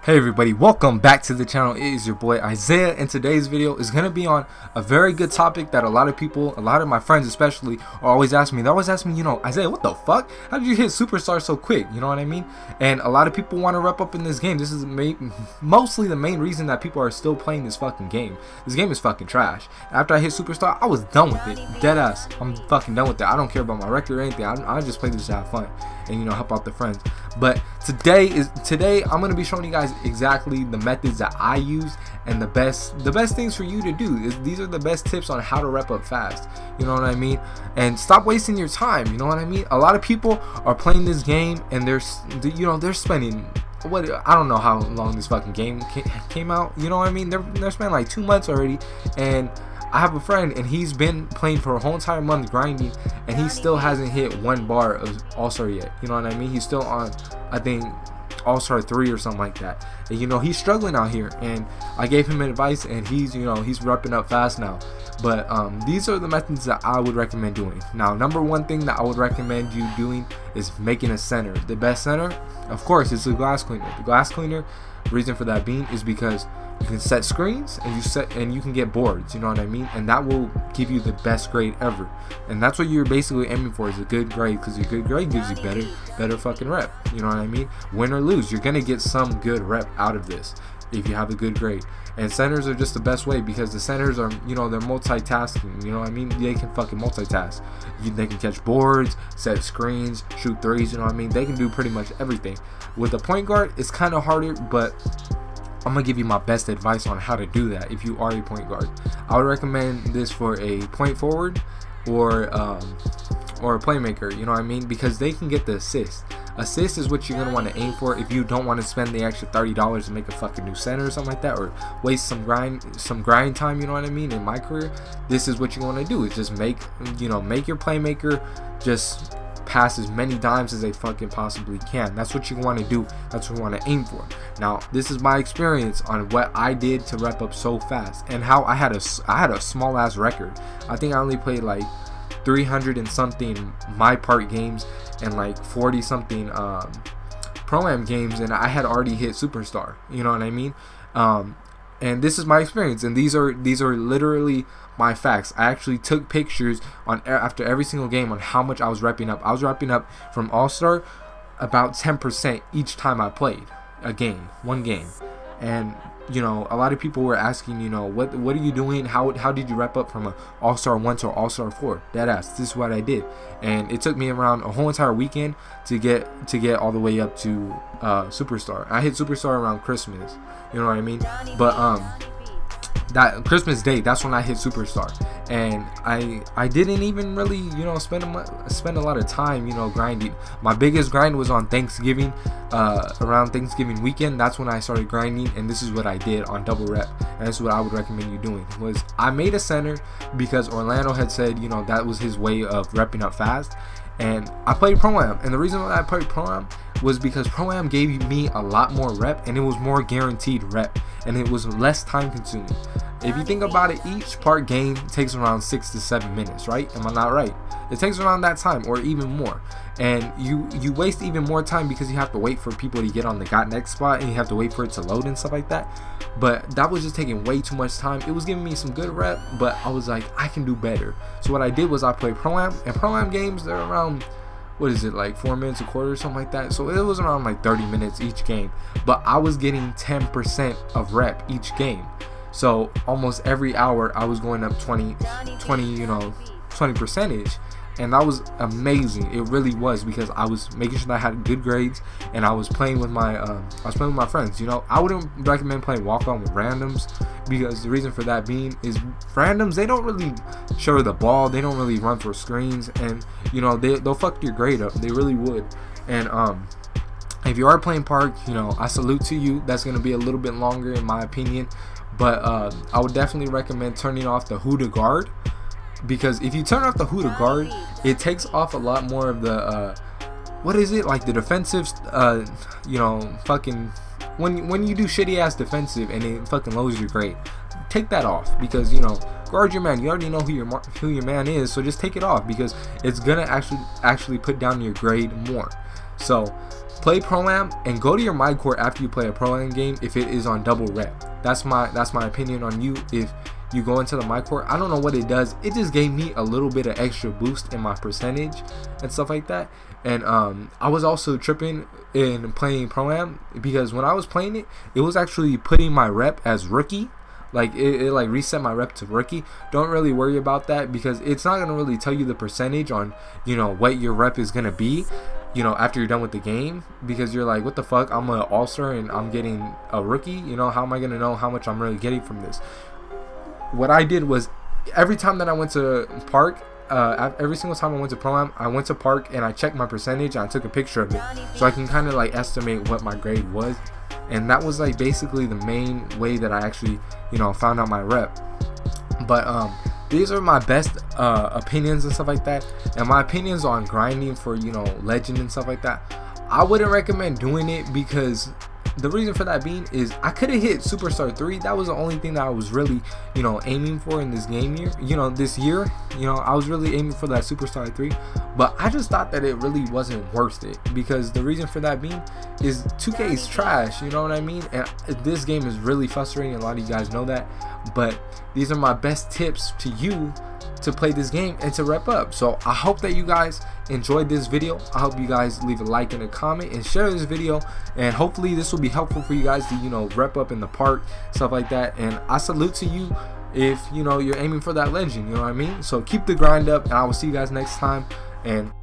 Hey everybody, welcome back to the channel. It is your boy Isaiah, and today's video is going to be on a very good topic that a lot of people, a lot of my friends especially, are always asking me. They always ask me, you know, Isaiah, what the fuck? How did you hit superstar so quick? You know what I mean? And a lot of people want to rep up in this game. This is mostly the main reason that people are still playing this fucking game. This game is fucking trash. After I hit superstar, I was done with it. Dead ass. I'm fucking done with it. I don't care about my record or anything. I just play this to have fun and, you know, help out the friends. But today I'm going to be showing you guys exactly the methods that I use and the best things for you to do. These are the best tips on how to rep up fast, you know what I mean? And stop wasting your time, you know what I mean? A lot of people are playing this game and they're spending I don't know how long this fucking game came out, you know what I mean? They're spending like 2 months already, and I have a friend and he's been playing for a whole entire month grinding and he still hasn't hit 1 bar of All-Star yet, you know what I mean? He's still on, I think, All-Star 3 or something like that, and you know, he's struggling out here, and I gave him advice and he's, you know, he's repping up fast now. But these are the methods that I would recommend doing. Now, number one thing that I would recommend you doing is making a center. The best center, of course, is the glass cleaner. The glass cleaner, the reason for that being is because you can set screens and you can get boards, you know what I mean? And that will give you the best grade ever. And that's what you're basically aiming for, is a good grade, because your good grade gives you better fucking rep, you know what I mean? Win or lose, you're gonna get some good rep out of this if you have a good grade. And centers are just the best way, because the centers are, you know, they're multitasking, you know what I mean? They can fucking multitask. They can catch boards, set screens, shoot threes, you know what I mean? They can do pretty much everything. With the point guard, it's kind of harder, but I'm gonna give you my best advice on how to do that if you are a point guard. I would recommend this for a point forward or a playmaker, you know what I mean? Because they can get the assist. Assist is what you're gonna want to aim for if you don't want to spend the extra $30 to make a fucking new center or something like that, or waste some grind time, you know what I mean? In my career, this is what you want to do, is just make your playmaker just pass as many dimes as they fucking possibly can. That's what you want to do. That's what you want to aim for. Now, this is my experience on what I did to rep up so fast, and how I had a small ass record. I think I only played like 300 and something my part games and like 40 something pro-am games, and I had already hit superstar, you know what I mean? And this is my experience, and these are literally my facts. I actually took pictures after every single game on how much I was repping up. I was repping up from All-Star about 10% each time I played one game. And you know, a lot of people were asking, you know, what are you doing? How did you rep up from a All-Star 1 to All-Star 4? Deadass. This is what I did, and it took me around a whole entire weekend to get all the way up to superstar. I hit superstar around Christmas, you know what I mean? But that Christmas Day, that's when I hit superstar, and I didn't even really, you know, spend a lot of time, you know, grinding. My biggest grind was on Thanksgiving, around Thanksgiving weekend. That's when I started grinding, and this is what I did on double rep, and this is what I would recommend you doing. Was I made a center because Orlando had said, you know, that was his way of repping up fast, and I played Pro-Am. And the reason why I played Pro-Am was because Pro-Am gave me a lot more rep, and it was more guaranteed rep, and it was less time consuming. If you think about it, each part game takes around 6 to 7 minutes, right? Am I not right? It takes around that time, or even more. And you waste even more time because you have to wait for people to get on the got next spot, and you have to wait for it to load and stuff like that. But that was just taking way too much time. It was giving me some good rep, but I was like, I can do better. So what I did was I played Pro-Am, and Pro-Am games, they're around, what is it, like 4 minutes a quarter or something like that? So it was around like 30 minutes each game, but I was getting 10% of rep each game. So almost every hour I was going up 20 percentage, and that was amazing. It really was, because I was making sure that I had good grades, and I was playing with my friends. You know, I wouldn't recommend playing walk-on with randoms, because the reason for that being is randoms, they don't really show the ball, they don't really run for screens, and you know, they'll fuck your grade up. They really would. And if you are playing park, you know, I salute to you. That's gonna be a little bit longer in my opinion, but I would definitely recommend turning off the who to guard, because if you turn off the who to guard, it takes off a lot more of the what is it, like the defensive you know, fucking when you do shitty ass defensive and it fucking lowers your grade. Take that off, because you know, guard your man. You already know who your man is, so just take it off, because it's gonna actually put down your grade more. So play Pro-Am and go to your my court after you play a Pro-Am game if it is on double rep. That's my opinion on you. If you go into the my court, I don't know what it does, it just gave me a little bit of extra boost in my percentage and stuff like that. And I was also tripping in playing Pro-Am because when I was playing it, it was actually putting my rep as rookie. Like it like reset my rep to rookie. Don't really worry about that because it's not gonna really tell you the percentage on, you know, what your rep is gonna be, you know, after you're done with the game, because you're like, what the fuck, I'm an all-star and I'm getting a rookie, you know, how am I gonna know how much I'm really getting from this? What I did was every time that I went to park, every single time I went to Pro-Am, I went to park and I checked my percentage and I took a picture of it so I can kind of like estimate what my grade was. And that was like basically the main way that I actually, you know, found out my rep. But these are my best opinions and stuff like that, and my opinions on grinding for, you know, legend and stuff like that. I wouldn't recommend doing it because the reason for that being is I could have hit Superstar 3. That was the only thing that I was really, you know, aiming for in this game year. You know, this year, you know, I was really aiming for that Superstar 3. But I just thought that it really wasn't worth it because the reason for that being is 2K is trash. You know what I mean? And this game is really frustrating. A lot of you guys know that. But these are my best tips to you to play this game and to rep up. So I hope that you guys enjoyed this video. I hope you guys leave a like and a comment and share this video, and hopefully this will be helpful for you guys to, you know, rep up in the park, stuff like that. And I salute to you if, you know, you're aiming for that legend, you know what I mean? So keep the grind up, and I will see you guys next time, and